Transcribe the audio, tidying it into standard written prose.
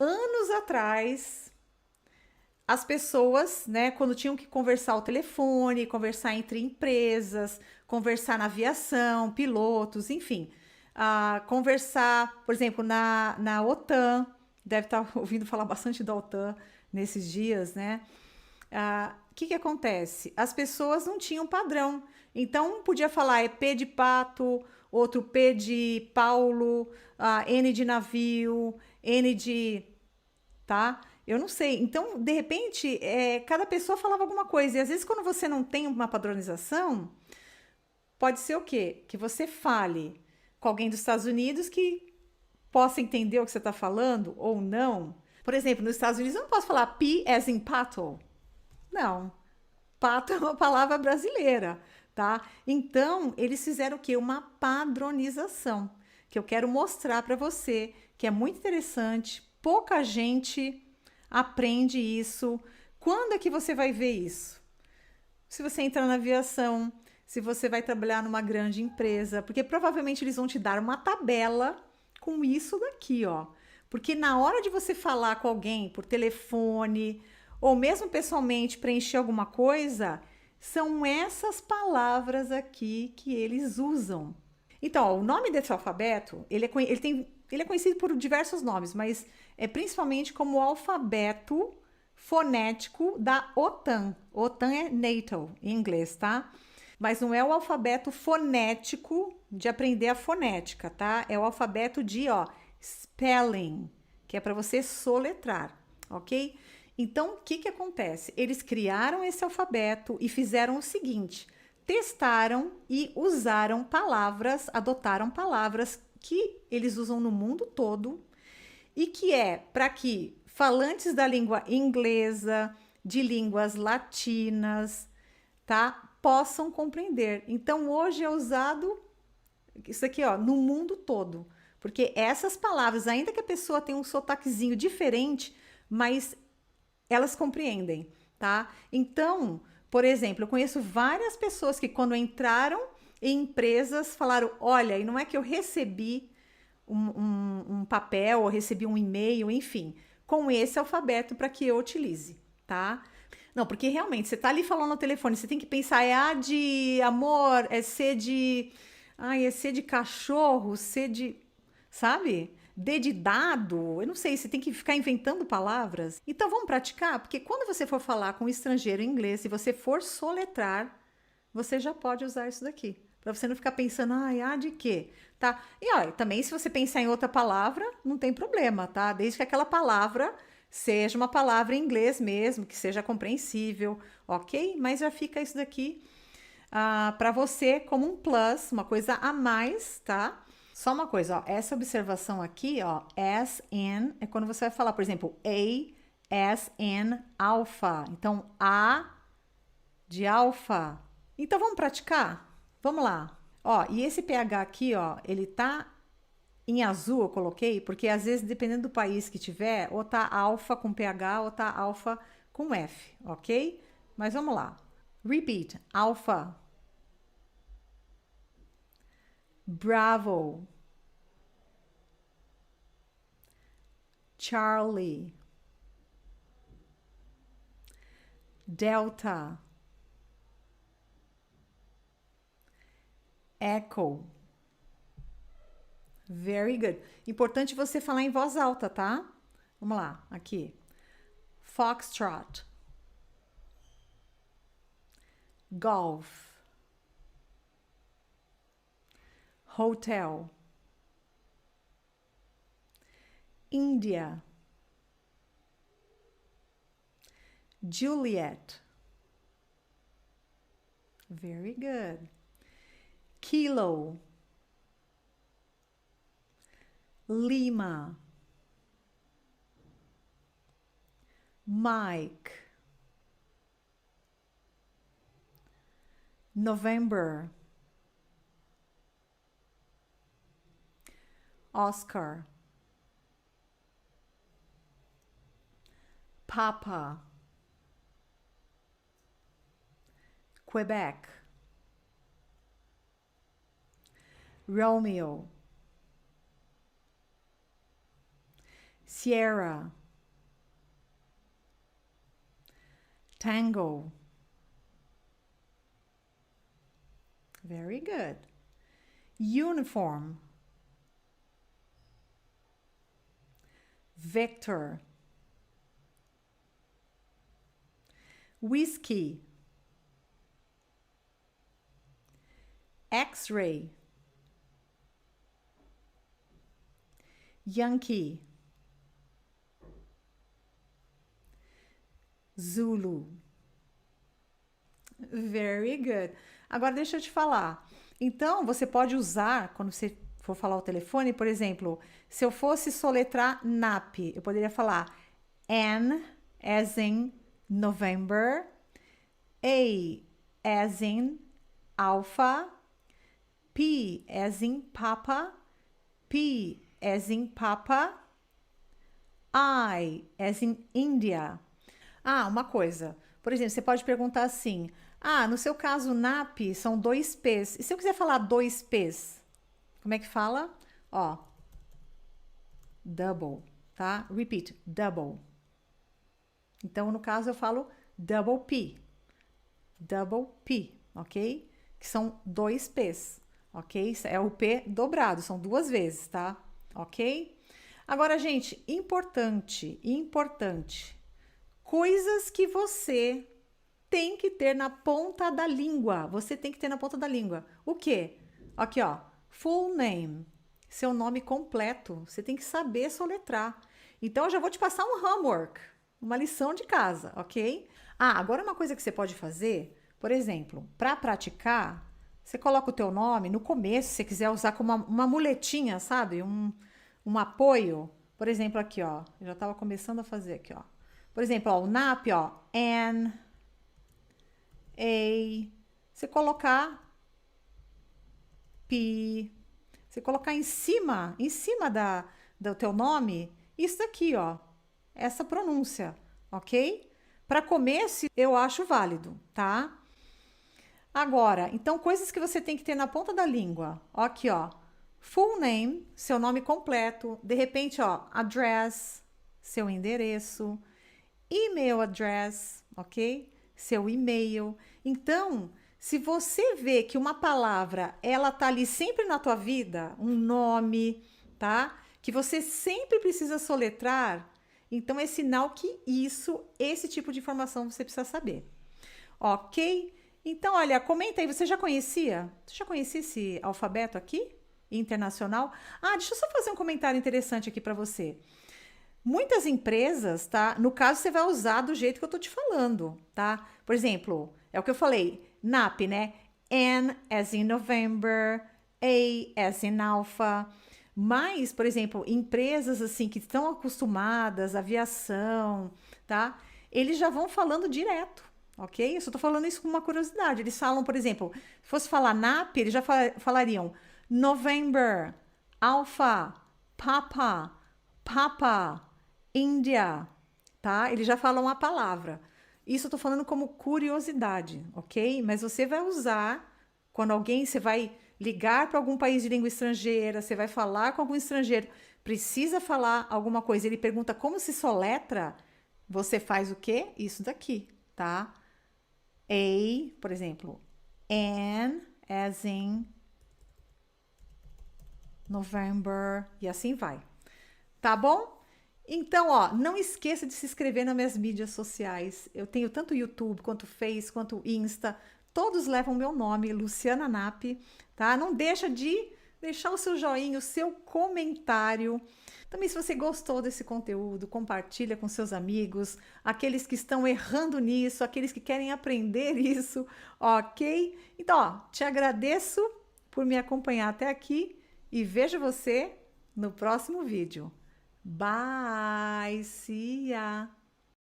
Anos atrás, as pessoas, né, quando tinham que conversar ao telefone, conversar entre empresas, conversar na aviação, pilotos, enfim, conversar, por exemplo, na OTAN, deve estar ouvindo falar bastante da OTAN nesses dias, né? O que que acontece? As pessoas não tinham padrão. Então, um podia falar é P de pato, outro P de Paulo, N de navio, N de, tá? Eu não sei. Então, de repente, cada pessoa falava alguma coisa. E às vezes, quando você não tem uma padronização, pode ser o quê? Que você fale com alguém dos Estados Unidos que possa entender o que você está falando ou não. Por exemplo, nos Estados Unidos eu não posso falar P as in pato. Não. Pato é uma palavra brasileira, tá? Então, eles fizeram o quê? Uma padronização, que eu quero mostrar para você, que é muito interessante. Pouca gente aprende isso. Quando é que você vai ver isso? Se você entrar na aviação, se você vai trabalhar numa grande empresa, porque provavelmente eles vão te dar uma tabela com isso daqui, ó. Porque na hora de você falar com alguém por telefone ou mesmo pessoalmente preencher alguma coisa, são essas palavras aqui que eles usam. Então, ó, o nome desse alfabeto, ele é conhecido por diversos nomes, mas é principalmente como o alfabeto fonético da OTAN. OTAN é NATO em inglês, tá? Mas não é o alfabeto fonético de aprender a fonética, tá? É o alfabeto de, ó, spelling, que é para você soletrar, ok? Então, o que que acontece? Eles criaram esse alfabeto e fizeram o seguinte: testaram e usaram palavras, adotaram palavras que eles usam no mundo todo e que é para que falantes da língua inglesa, de línguas latinas, tá, possam compreender. Então hoje é usado isso aqui, ó, no mundo todo, porque essas palavras, ainda que a pessoa tenha um sotaquezinho diferente, mas elas compreendem, tá? Então, por exemplo, eu conheço várias pessoas que quando entraram em empresas falaram, olha, e não é que eu recebi um papel ou recebi um e-mail, enfim, com esse alfabeto para que eu utilize, tá? Não, porque realmente você tá ali falando no telefone, você tem que pensar, é A de amor, é C de. Ai, é C de cachorro, C de. Sabe? D de dado, eu não sei, você tem que ficar inventando palavras. Então vamos praticar, porque quando você for falar com um estrangeiro em inglês e você for soletrar, você já pode usar isso daqui. Para você não ficar pensando, ai, de quê? Tá? E olha, também se você pensar em outra palavra, não tem problema, tá? Desde que aquela palavra seja uma palavra em inglês mesmo, que seja compreensível, ok? Mas já fica isso daqui para você como um plus, uma coisa a mais, tá? Só uma coisa, ó, essa observação aqui, ó, as in, é quando você vai falar, por exemplo, as in alpha. Então, A de alfa. Então, vamos praticar? Vamos lá. Ó, e esse pH aqui, ó, ele tá em azul, eu coloquei, porque às vezes, dependendo do país que tiver, ou tá alfa com pH ou tá alfa com F, ok? Mas vamos lá. Repeat. Alpha. Bravo. Charlie. Delta. Echo. Very good. Importante você falar em voz alta, tá? Vamos lá, aqui. Foxtrot. Golf. Hotel. India. Juliet. Very good. Kilo. Lima. Mike. November. Oscar. Papa. Quebec. Romeo. Sierra, Tango. Very good. Uniform, Victor, whiskey, X-ray, Yankee, Zulu. Very good. Agora deixa eu te falar. Então, você pode usar, quando você for falar o telefone, por exemplo, se eu fosse soletrar NAP, eu poderia falar N as in November, A as in Alpha, P as in Papa, P as in Papa, I as in India. Ah, uma coisa. Por exemplo, você pode perguntar assim: ah, no seu caso, NAP são 2 P's. E se eu quiser falar 2 P's? Como é que fala? Ó, double, tá? Repeat, double. Então, no caso, eu falo double P, ok? Que são 2 P's, ok? É o P dobrado, são 2 vezes, tá? Ok? Agora, gente, importante. Coisas que você tem que ter na ponta da língua. Você tem que ter na ponta da língua. O quê? Aqui, ó. Full name. Seu nome completo. Você tem que saber soletrar. Então, eu já vou te passar um homework. Uma lição de casa, ok? Ah, agora uma coisa que você pode fazer, por exemplo, para praticar, você coloca o teu nome no começo, se você quiser usar como uma muletinha, sabe? Um apoio. Por exemplo, aqui, ó. Eu já estava começando a fazer aqui, ó. Por exemplo, ó, o NAP, ó, N, A, você colocar P, você colocar em cima do teu nome, isso daqui, ó, essa pronúncia, ok? Para começo, eu acho válido, tá? Agora, então, coisas que você tem que ter na ponta da língua, ó, aqui, ó, full name, seu nome completo, de repente, ó, address, seu endereço, email address, ok? Seu e-mail. Então, se você vê que uma palavra, ela tá ali sempre na tua vida, um nome, tá? Que você sempre precisa soletrar, então é sinal que esse tipo de informação você precisa saber. Ok? Então, olha, comenta aí, você já conhecia? Você já conhecia esse alfabeto aqui? Internacional? Ah, deixa eu só fazer um comentário interessante aqui para você. Muitas empresas, tá? No caso, você vai usar do jeito que eu tô te falando, tá? Por exemplo, é o que eu falei, NAP, né? N as in November, A as in Alpha. Mas, por exemplo, empresas assim que estão acostumadas, aviação, tá? Eles já vão falando direto, ok? Eu só tô falando isso com uma curiosidade. Eles falam, por exemplo, se fosse falar NAP, eles já falariam November, Alpha, Papa, Índia, tá? Eles já falam a palavra. Isso eu tô falando como curiosidade, ok? Mas você vai usar quando você vai ligar para algum país de língua estrangeira, você vai falar com algum estrangeiro, precisa falar alguma coisa, ele pergunta como se soletra, você faz o quê? Isso daqui, tá? A, por exemplo, N as in November, e assim vai. Tá bom? Então, ó, não esqueça de se inscrever nas minhas mídias sociais. Eu tenho tanto YouTube, quanto Face, quanto Insta. Todos levam meu nome, Luciana Nap, tá? Não deixa de deixar o seu joinha, o seu comentário. Também, se você gostou desse conteúdo, compartilha com seus amigos, aqueles que estão errando nisso, aqueles que querem aprender isso, ok? Então, ó, te agradeço por me acompanhar até aqui e vejo você no próximo vídeo. Bye, see ya.